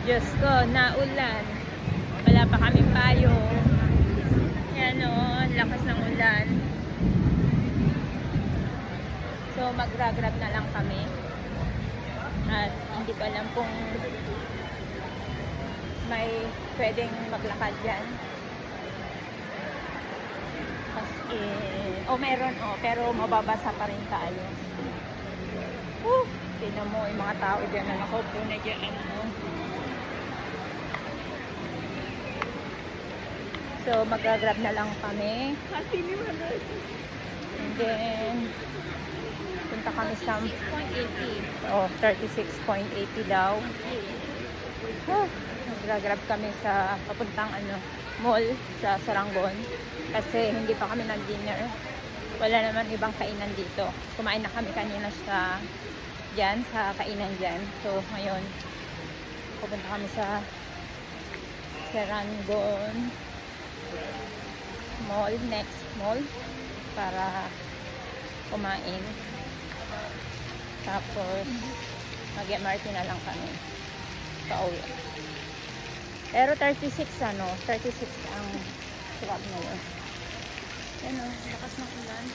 Diyos ko, naulan. Wala pa kaming payong. Yan o, lakas ng ulan. So, magra-grab na lang kami. At hindi pa alam kung may pwedeng maglakad dyan. Kasi, meron pero mababasa pa rin tayo. Tingnan mo yung mga tao dyan na nakaupo na dyan. So, mag-grab na lang kami. And then, punta kami sa 36.80 daw. Mag-grab kami sa papuntang mall sa Saranggon. Kasi hindi pa kami nag-dinner. Wala naman ibang kainan dito. Kumain na kami kanina sa kainan dyan. So, ngayon, pupunta kami sa Saranggon Mall, next mall, para kumain. Tapos, mag-MRT na lang kami pauwi. Pero 36 ang swab na yun. Yan o, lakas ng ulan.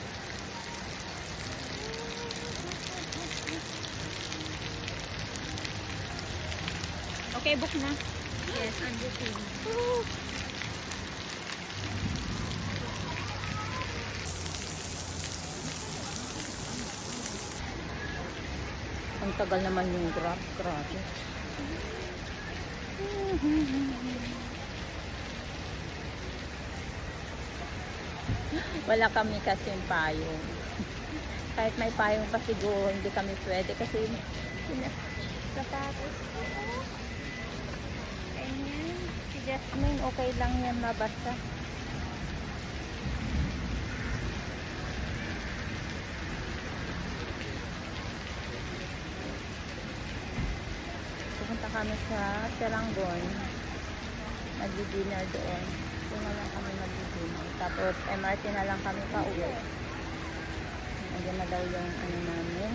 Okay, book na. Yes, I'm booking. Ang tagal naman yung grab. Grabe. Wala kami kasi payong. Kahit may payong pa siguro, hindi kami pwede kasi sapatos ko. Ayan. Si Jasmine, okay lang yan mabasa. Pupunta kami sa Saranggon. Mag-dinner doon. Doon na lang kami mag-dinner. Tapos MRT na lang kami pa uwi. Nandiyan na daw yung namin.